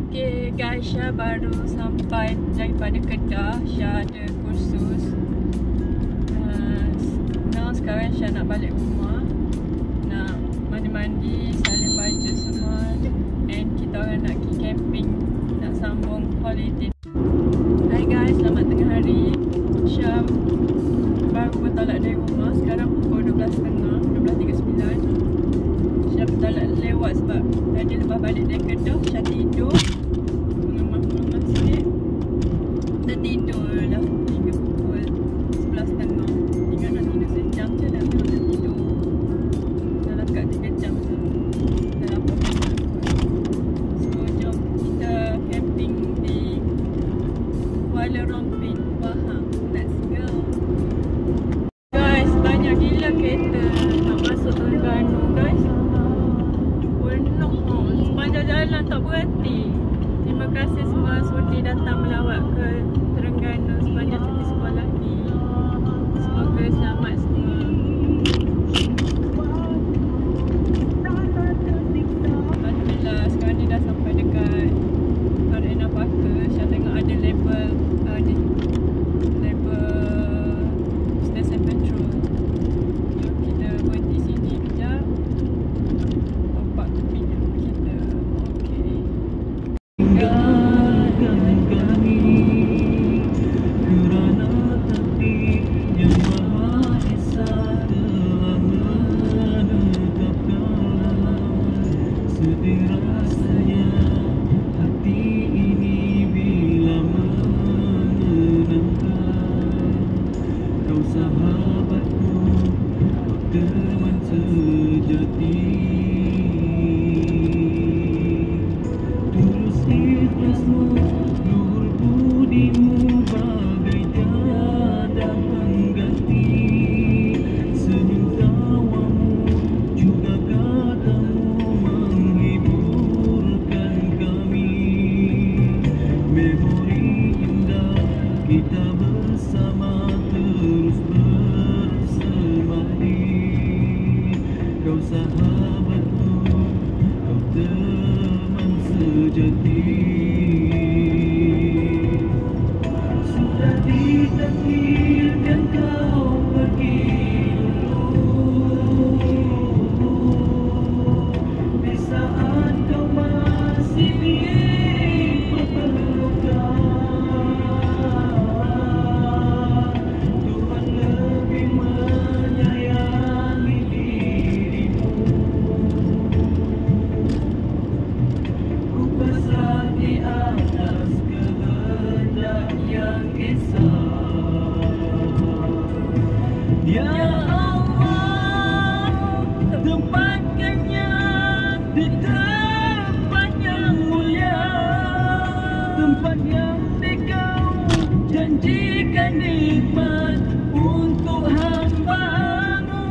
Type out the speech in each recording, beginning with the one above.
Okay guys, Syah baru sampai daripada Kedah. Syah ada kursus. Now sekarang Syah nak balik rumah, nak mandi-mandi, salin baju semua, and kita orang nak pergi camping, nak sambung holiday. Hai guys, selamat tengah hari. Syah baru bertolak dari rumah. Sekarang pukul 12.30, 12.39. Syah bertolak lewat sebab tadi lepas balik dari Kedah, Syah tidur mengemah-mengemah sikit. Dah tidur lah hingga pukul 11.30. Ingat nak tidur sejam je dah, memang dah tidur dalam kat 3 jam je. Dah lapar sangat. So jom kita camping di Kuala Rompin, Pahang. Let's go. Guys, banyak gila kereta nak masuk Terengganu guys. Penuh sepanjang jalan tak berhenti. Terima kasih semua sudi datang melawat ke Terengganu sepanjang cuti sekolah ni. Semoga selamat semua. Alhamdulillah, sekarang ni dah sampai dekat Arena Parker. Syah tengok ada label ni, label stesen petrol. Jom kita berhenti sini kejap, top up minyak kita. Okay. Tinggalkan kami kerana takdir yang Maha Esa telah menetapkan. Sedih rasanya hati ini bila menenangkan. Kau sahabatku, kau teman sejati. Tulus ikhlasmu, luhur budimu bagai tiada pengganti. Senyum tawamu juga katamu menghiburkan kami. Memori indah kita bersama terus bersemadi. Kau sahabatku, kau teman sejati. Sudah ditakdirkan kau pergi dulu. Di saat kau masih diperlukan, Tuhan lebih menyayangi dirimu. Ku pasrah di atas kehendak yang esa. Ya Allah, tempatkannya di tempat yang mulia, tempat yang Engkau janjikan nikmat untuk hamba-Mu.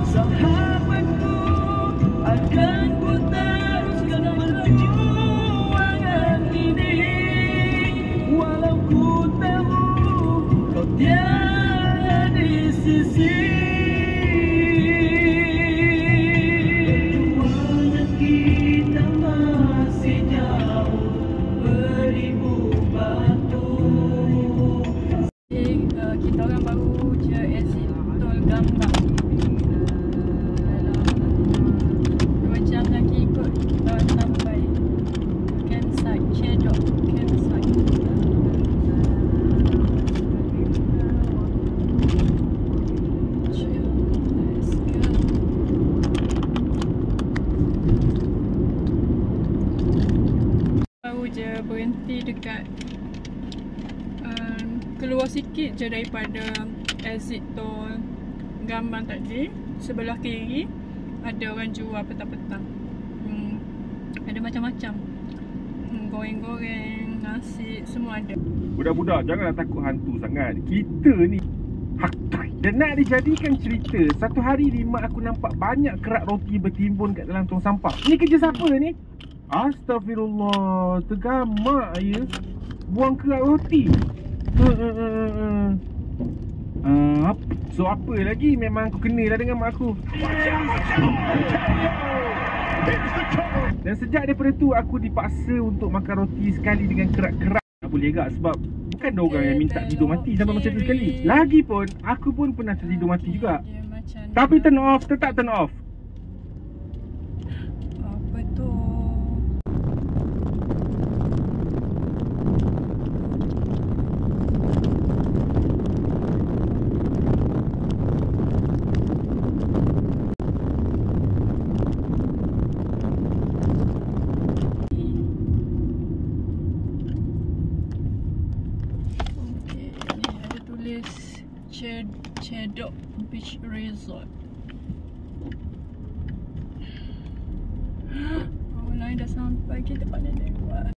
Sahabatku, akan ku teruskan perjuangan ini, walau ku tahu kau tiada di sisi. Perjuangan kita masih jauh beribu batu. Kita orang baru je exit tol Gambang. Dalam 2 jam lagi kot kita sampai campsite, Chedok campsite. Let's go. Baru je berhenti dekat keluar sikit je daripada exit tol Gambang tadi. Sebelah kiri ada orang jual petang-petang. Ada macam-macam. Goreng-goreng, nasi, semua ada. Budak-budak, janganlah takut hantu sangat. Kita ni hakai. Dan nak dijadikan cerita, satu hari ni mak aku nampak banyak kerak roti bertimbun kat dalam tong sampah. Ni kerja siapa ni? Astagfirullah, tergamak ya. Buang kerak roti. So apa lagi? Memang aku kenalah dengan mak aku. Dan sejak daripada tu aku dipaksa untuk makan roti sekali dengan kerak-kerak. Tak boleh agak sebab bukan ada orang yang minta tidur mati sampai macam tu sekali. Lagipun aku pun pernah tertidur mati juga. Tapi turn off, tetap turn off. Apa tu? Cedok Beach Resort. Oh, lain dah sampai. Kita pandai lewat.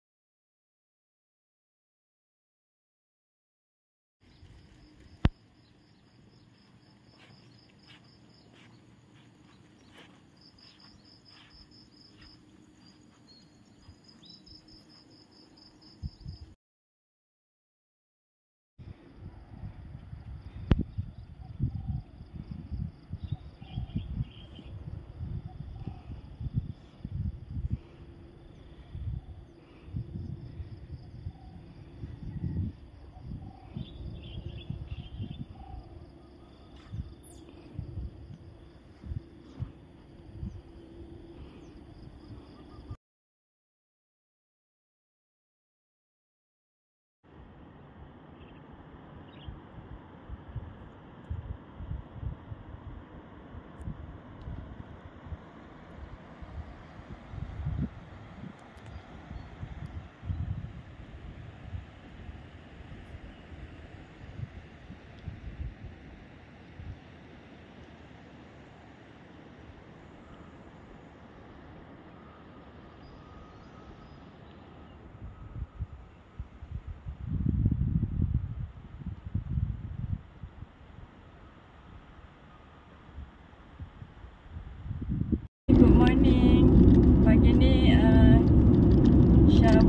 Pagi ni Syah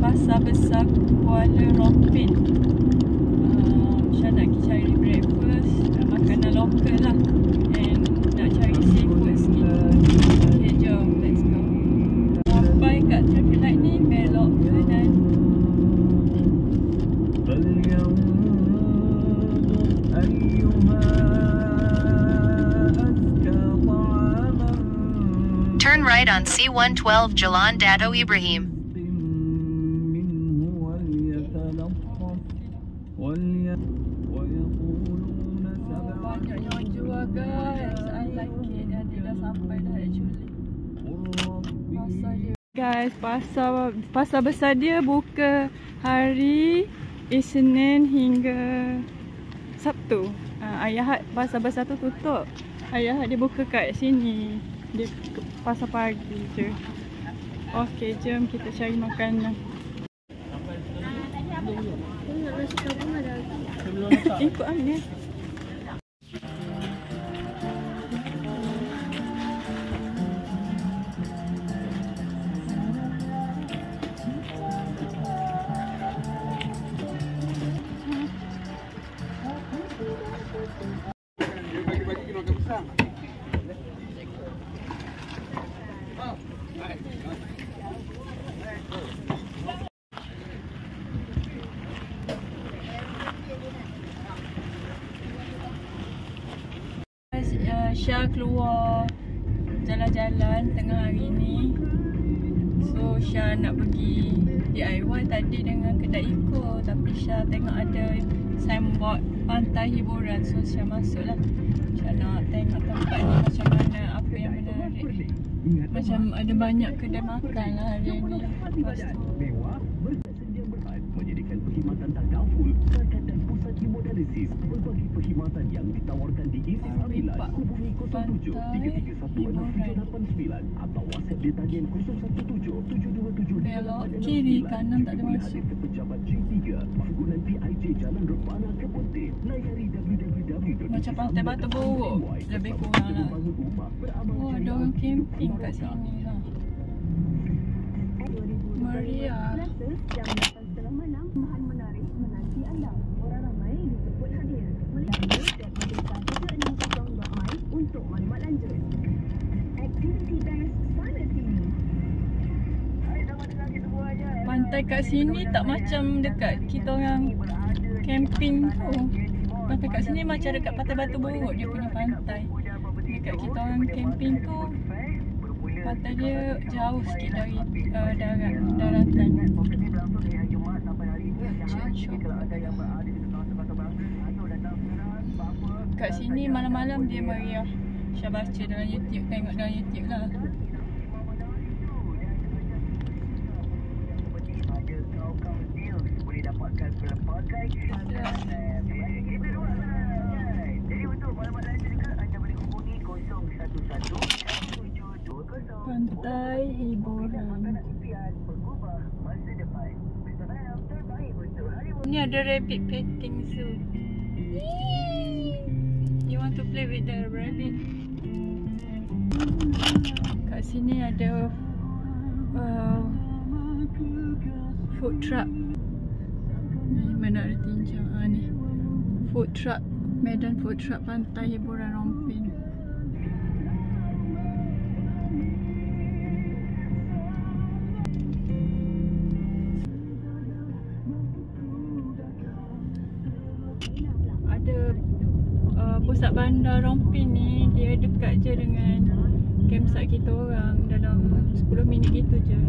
Pasar Besar Kuala Rompin. Syah nak pergi cari breakfast, makanan lokal lah, and nak cari seafood sikit. Okay, jom, let's go. Sampai kat traffic light ni, belok kanan. Turn right on C112 Jalan Dato Ibrahim. Banyak yang jual guys. I like it. Dia dah sampai dah actually. Pasar dia. Guys, pasar besar dia buka hari Isnin hingga Sabtu. Ayah pasar besar tu tutup. Ayah dia buka kat sini. Dia pasar pagi je. Okey, jom kita cari makanan. Ikut Amir. Syah keluar jalan-jalan tengah hari ni. So Syah nak pergi DIY tadi dengan kedai Iko, tapi Syah tengok ada signboard pantai hiburan. So Syah masuk lah. Syah nak tengok tempat ni macam mana, apa yang menarik. Macam ada banyak kedai makan lah hari ni. Lepas tu menyediakan perkhidmatan tangkap full, zakat dan pusat hemodialisis. Berbagai perkhidmatan yang ditawarkan di Isis Aminat. Hubungi 07-3316-789 atau WhatsApp dia talian 017-727. belok kiri, kanan tak ada masuk. Pejabat J3 Bangunan PIJ Jalan Repana Kepunti. Layari www. Macam pantai Batu Buruk lebih kurang lah. Oh, ada orang camping kat sini lah. Meriah. Jam 8 setelah malam, bahan menarik menanti anda. Orang ramai dijemput hadir. untuk maklumat lanjut. Aktiviti best sana sini. Pantai kat sini tak macam dekat kita orang camping tu. Pantai kat sini macam dekat Pantai Batu Borok dia punya pantai. Dekat kita orang camping tu pantai dia jauh sikit dari daratan. Kat sini malam-malam dia meriah. Syah baca dalam YouTube, tengok dalam YouTube lah. Pantai hiburan. Ni ada rabbit petting zoo. You want to play with the rabbit? Kat sini ada food truck. Ni mana ada tinjau ni. Food truck, medan food truck pantai hiburan Rompin. Pusat bandar Rompin ni dia dekat je dengan campsite kita orang, dalam 10 minit gitu je.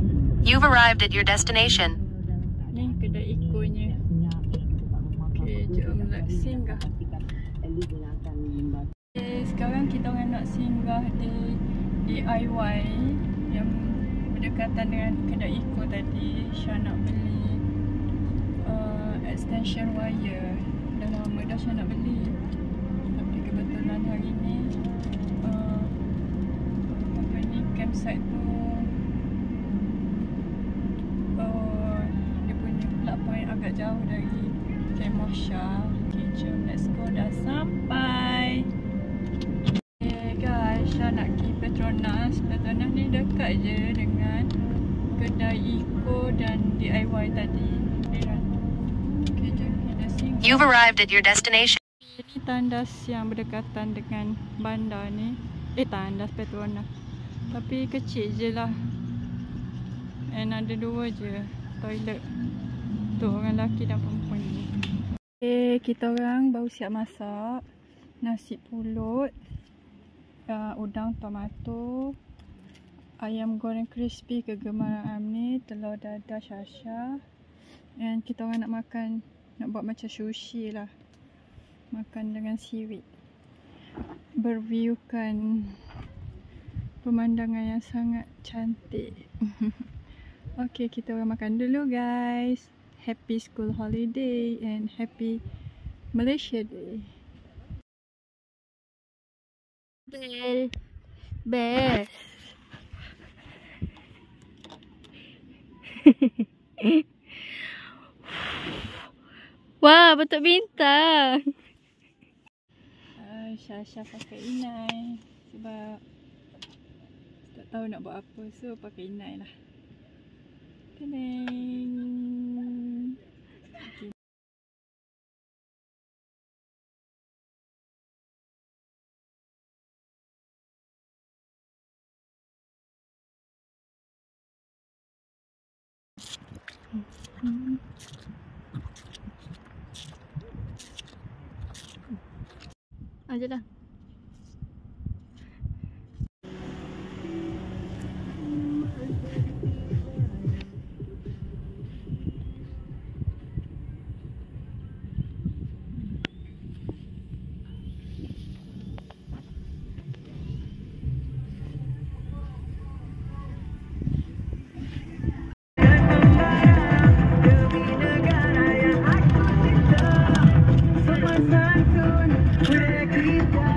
You've arrived at your destination. Ni kedai ikonnya. Okay, jom nak singgah. Okay, sekarang kita orang nak singgah di DIY yang berdekatan dengan kedai iko tadi. Syah nak beli extension wire. Dah lama dah Syah nak beli. Kebetulan hari ni apa ni, campsite tu dia punya plug point agak jauh dari kemah Syah. Okay, jom let's go, dah sampai. Okay guys, Syah nak pergi Petronas. Petronas ni dekat je dengan kedai Eco dan DIY tadi. Okay, jom kita singgah. You've arrived at your destination. Ini tandas yang berdekatan dengan bandar ni. Tandas Petronas. Tapi kecil je lah. And ada 2 je toilet untuk orang lelaki dan perempuan ni. Okay, kita orang baru siap masak. Nasi pulut, udang tomato, ayam goreng crispy kegemaran Amni, telur dadah Syasha. And kita orang nak makan, nak buat macam sushi lah. Makan dengan seaweed, berviewkan pemandangan yang sangat cantik. Okay, kita orang makan dulu guys. Happy school holiday and happy Malaysia Day. Best. Wah, betul bintang. Syasha pakai inai sebab tak tahu nak buat apa, so pakai inai lah. Teneng. Okay. Aja dah. Kita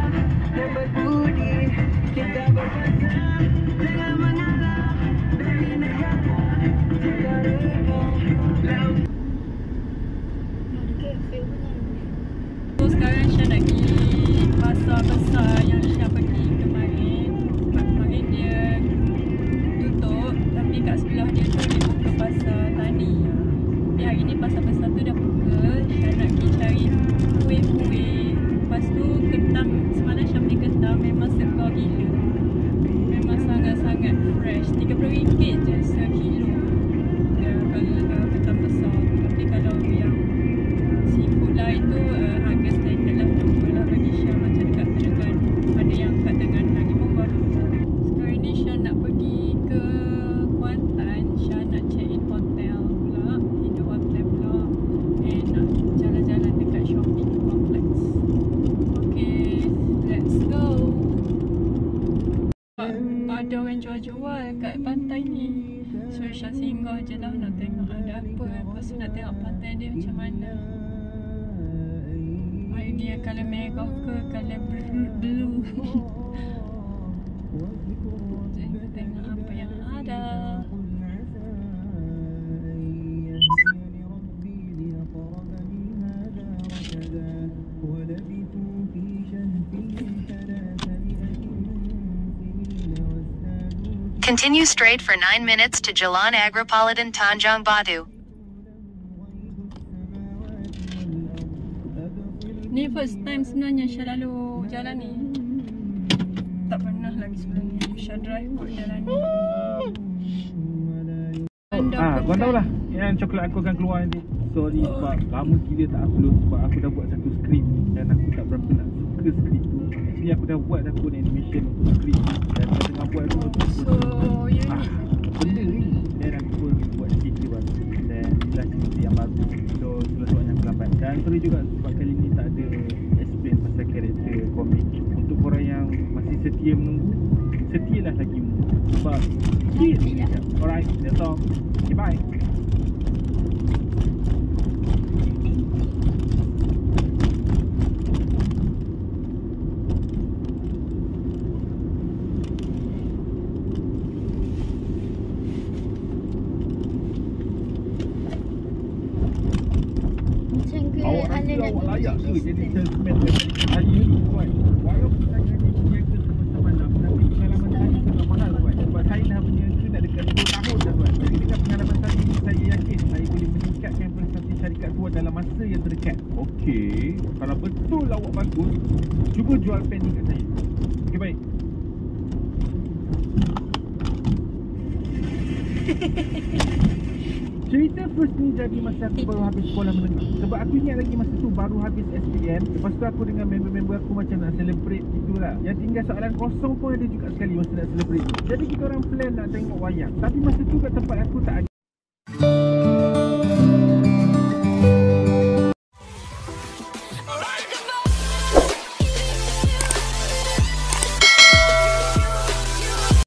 singgah je lah nak tengok ada apa. Lepas tu nak tengok pantai dia macam mana. Dia colour merah ke colour blue. Kita tengok apa yang ada. Continue straight for 9 minutes to Jalan Agropolitan Tanjung Batu. Ni first time sebenarnya Syah lalu jalan ni. Tak pernah lagi sebelum ni Syah drive kot jalan ni. Korang tahu lah yang coklat aku akan keluar nanti. Sorry sebab lama gila tak upload sebab aku dah buat satu skrip dan aku tak berapa nak suka skrip tu. Actually aku dah buat pun animation untuk skrip dan aku tengah buat tu So unik benda ni. Dan aku pun buat cerita baru dan inilah cerita yang baru. So itulah sebabnya aku lambat. Dan sorry juga sebab kali ni tak ada explain pasal karakter komik. Untuk korang yang masih setia menunggu, setialah lagi sebab sikit. Alright, that's all. Okay, bye. Awak layak ke jadi salesman saya ni tuan. Walaupun saya ni berniaga semasa malam, tapi pengalaman saya sangat mahal tuan. Sebab saya dah berniaga nak dekat 10 tahun dah tuan. Jadi dengan pengalaman saya ni, saya yakin saya boleh meningkatkan prestasi syarikat tuan dalam masa yang terdekat. Okey, kalau betul awak bagus, cuba jual pen ni kat saya. Okey, baik. Cerita first ni jadi masa aku baru habis sekolah menengah. Sebab aku ingat lagi masa tu baru habis SPM. Lepas tu aku dengan member-member aku macam nak celebrate gitulah. Yang tinggal soalan kosong pun ada juga sekali masa nak celebrate. Jadi kita orang plan nak tengok wayang. Tapi masa tu kat tempat aku tak ada.